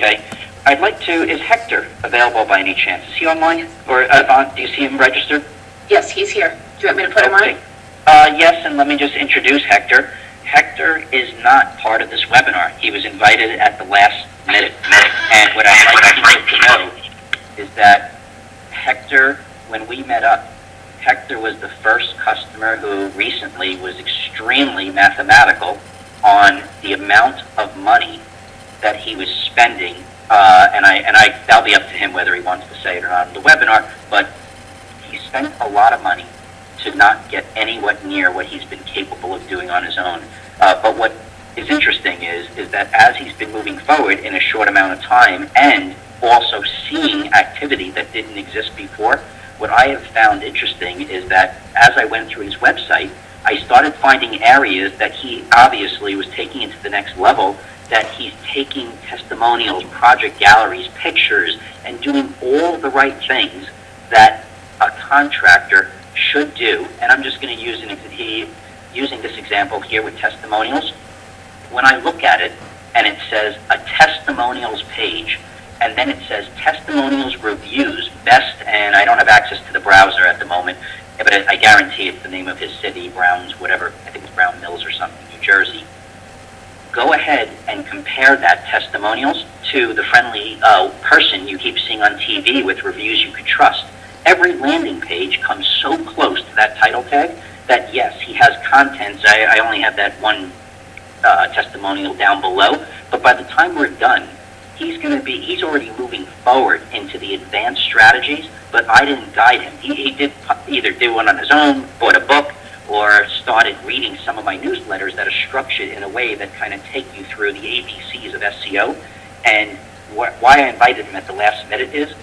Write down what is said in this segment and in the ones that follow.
Okay. I'd like to, is Hector available by any chance? Is he online? Or do you see him registered? Yes, he's here. Do you want me to put him on? Yes, and let me just introduce Hector. Hector is not part of this webinar. He was invited at the last minute. And what I'd like people to know is that Hector, when we met up, Hector was the first customer who recently was extremely mathematical on the amount of money that he was spending, and that'll be up to him whether he wants to say it or not in the webinar, but he spent a lot of money to not get anywhere near what he's been capable of doing on his own. But what is interesting is that as he's been moving forward in a short amount of time and also seeing activity that didn't exist before, what I have found interesting is that as I went through his website, I started finding areas that he obviously was taking it to the next level, that he's taking testimonials, project galleries, pictures, and doing all the right things that a contractor should do. And I'm just going to use using this example here with testimonials. When I look at it and it says a testimonials page, and then it says testimonials reviews best, and I don't have access to the browser at the moment, but I guarantee it's the name of his city, Browns, whatever, I think it's Brown Mills or something, New Jersey. Go ahead and compare that testimonials to the friendly person you keep seeing on TV with reviews you could trust. Every landing page comes so close to that title tag that yes, he has contents. I only have that one testimonial down below, but by the time we're done, he's already moving forward into the advanced strategies, but I didn't guide him. He did either do one on his own, bought a book, or started reading some of my newsletters that are structured in a way that kind of take you through the ABCs of SEO. And why I invited him at the last minute is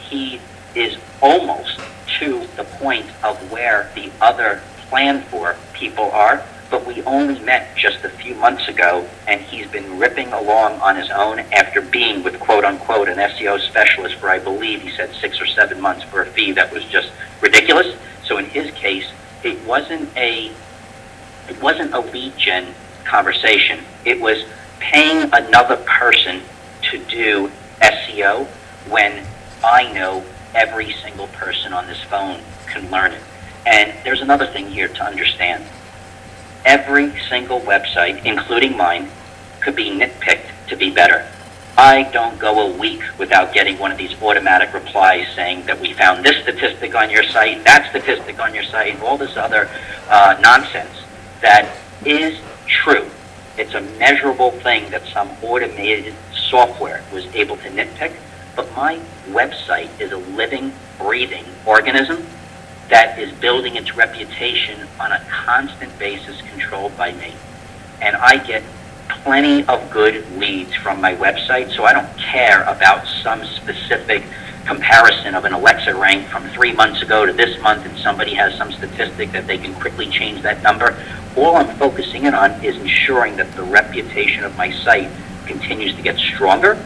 he is almost to the point of where the other plan for people are, but we only met just a few months ago, and he's been ripping along on his own after being with quote-unquote an SEO specialist for, I believe he said 6 or 7 months for a fee that was just ridiculous. So in his case, it wasn't a lead gen conversation. It was paying another person to do SEO when I know every single person on this phone can learn it. And there's another thing here to understand. Every single website, including mine, could be nitpicked to be better. I don't go a week without getting one of these automatic replies saying that we found this statistic on your site, that statistic on your site, and all this other nonsense that is true. It's a measurable thing that some automated software was able to nitpick, but my website is a living, breathing organism that is building its reputation on a constant basis controlled by me. And I get plenty of good leads from my website, so I don't care about some specific comparison of an Alexa rank from 3 months ago to this month, and somebody has some statistic that they can quickly change that number. All I'm focusing in on is ensuring that the reputation of my site continues to get stronger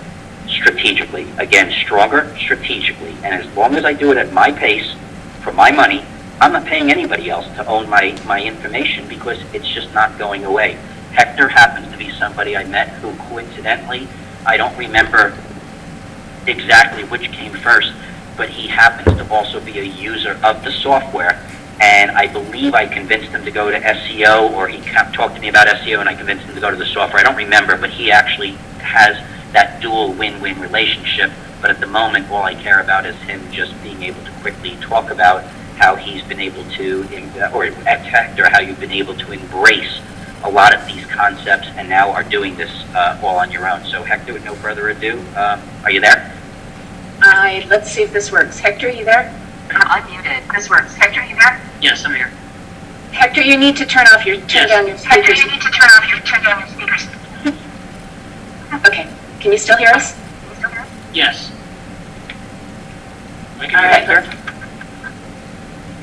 strategically. Again, stronger strategically. And as long as I do it at my pace, for my money, I'm not paying anybody else to own my information, because it's just not going away. Hector happens to be somebody I met who coincidentally, I don't remember exactly which came first, but he happens to also be a user of the software, and I believe I convinced him to go to SEO, or he talked to me about SEO and I convinced him to go to the software. I don't remember, but he actually has that dual win-win relationship. But at the moment, all I care about is him just being able to quickly talk about how he's been able to, or at Hector, how you've been able to embrace a lot of these concepts and now are doing this all on your own. So Hector, with no further ado, are you there? Let's see if this works. Hector, are you there? I'm unmuted. This works. Hector, are you there? Yes, I'm here. Hector, you need to turn down your speakers. Hector, you need to turn down your speakers. Okay. Can you still hear us? Yes. All right.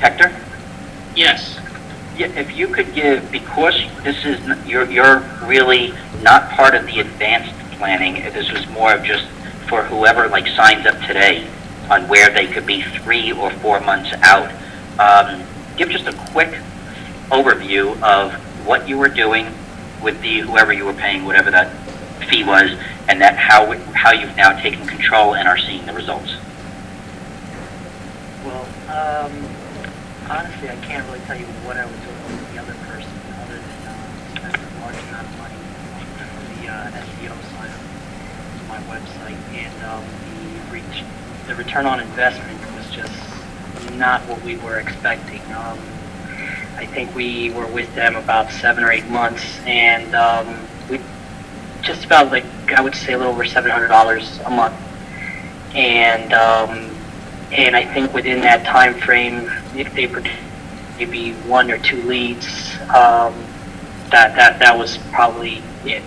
Hector? Yes. Yeah, if you could give, because this is you're really not part of the advanced planning. This was more of just for whoever signs up today on where they could be 3 or 4 months out. Give just a quick overview of what you were doing with whoever you were paying, whatever that fee was, and that how you've now taken control and are seeing the results. Well, honestly, I can't really tell you what I was doing with the other person, other than spending a large amount of money on the SEO side of my website, and the return on investment was just not what we were expecting. I think we were with them about 7 or 8 months, and we just about, like, I would say a little over $700 a month, and I think within that time frame, if they produced maybe 1 or 2 leads, that was probably it.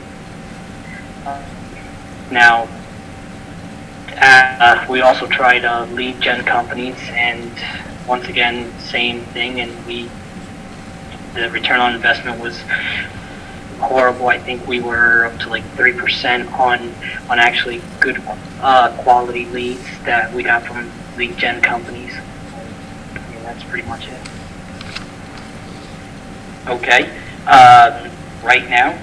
Now, we also tried lead gen companies, and once again, same thing, and the return on investment was horrible. I think we were up to like 3% on actually good quality leads that we got from lead gen companies. And that's pretty much it. Okay. Right now,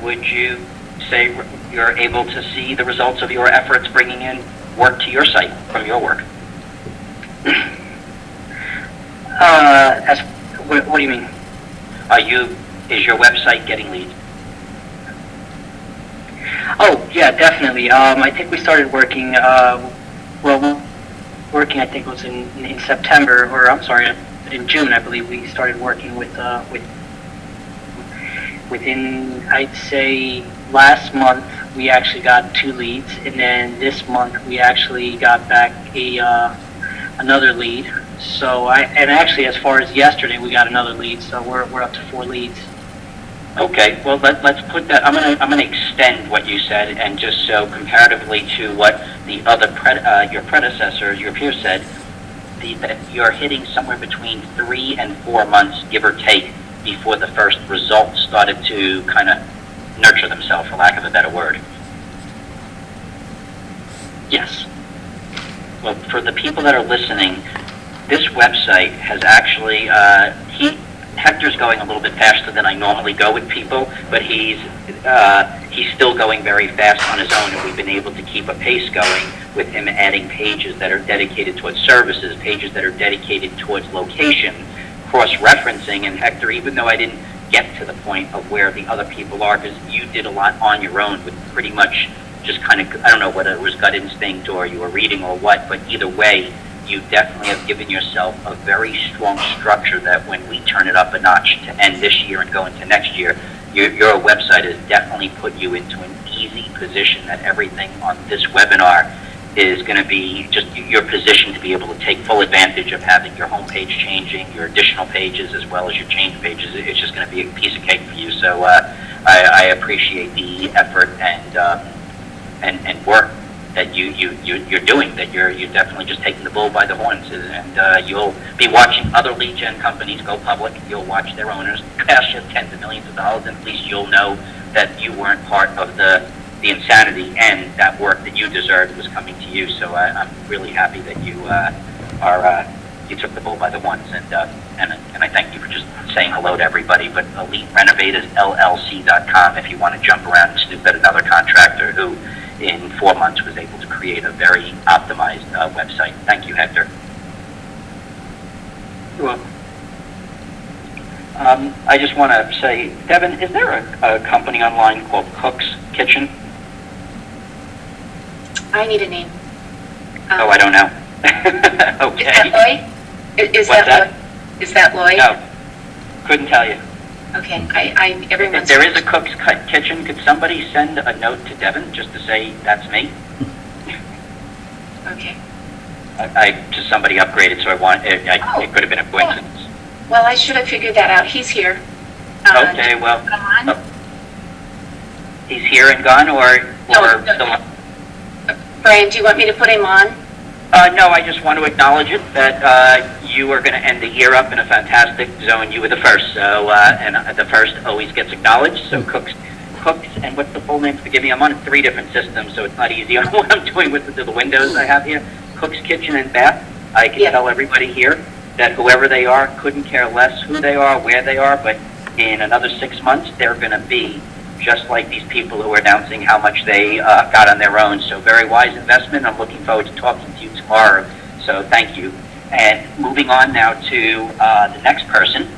would you say you're able to see the results of your efforts bringing in work to your site from your work? What do you mean? Is your website getting leads? Oh, yeah, definitely. I think we started working, I think it was in September, or I'm sorry, in June, I believe we started working within, I'd say, last month, we actually got 2 leads, and then this month we actually got back another lead. So and actually, as far as yesterday, we got another lead. So we're up to 4 leads. Okay. Well, let's put that. I'm gonna extend what you said, and just so comparatively to what the other your predecessor, your peer said, that you're hitting somewhere between 3 and 4 months, give or take, before the first results started to kind of nurture themselves, for lack of a better word. Yes. Well, for the people that are listening, this website has actually, Hector's going a little bit faster than I normally go with people, but he's still going very fast on his own, and we've been able to keep a pace going with him adding pages that are dedicated towards services, pages that are dedicated towards location, cross-referencing. And Hector, even though I didn't get to the point of where the other people are, because you did a lot on your own with pretty much just kind of, I don't know whether it was gut instinct or you were reading or what, but either way, you definitely have given yourself a very strong structure that when we turn it up a notch to end this year and go into next year, your website has definitely put you into an easy position that everything on this webinar is going to be just your position to be able to take full advantage of having your homepage changing, your additional pages, as well as your change pages. It's just going to be a piece of cake for you. So I appreciate the effort and work that you're doing, that you're definitely just taking the bull by the horns, and you'll be watching other lead gen companies go public. You'll watch their owners cash just tens of millions of dollars, and at least you'll know that you weren't part of the insanity, and that work that you deserved was coming to you. So I'm really happy that you you took the bull by the horns, and I thank you for just saying hello to everybody. But EliteRenovatorLLC.com if you want to jump around and snoop at another contractor who in 4 months was able to create a very optimized website. Thank you, Hector. You're welcome. I just want to say, Devin, is there a company online called Cook's Kitchen? I need a name. Oh, I don't know. Okay. Is that Lloyd? Is What's that Lloyd? Is that Lloyd? No, couldn't tell you. Okay. Everyone's. If there is a Cook's Kitchen, could somebody send a note to Devin just to say that's me? Okay. Just somebody upgraded, so it could have been a coincidence. Well, I should have figured that out. He's here. Okay, well, Come on. he's here and gone, or No. still on? Brian, do you want me to put him on? No, I just want to acknowledge it, that you are going to end the year up in a fantastic zone. You were the first, so and the first always gets acknowledged. So Cooks, and what's the full name? Forgive me, I'm on 3 different systems, so it's not easy on what I'm doing with the windows I have here. Cook's Kitchen and Bath. I can tell everybody here that whoever they are, couldn't care less who they are, where they are, but in another 6 months, they're going to be just like these people who are announcing how much they got on their own. So very wise investment. I'm looking forward to talking to you tomorrow. So thank you. And moving on now to the next person.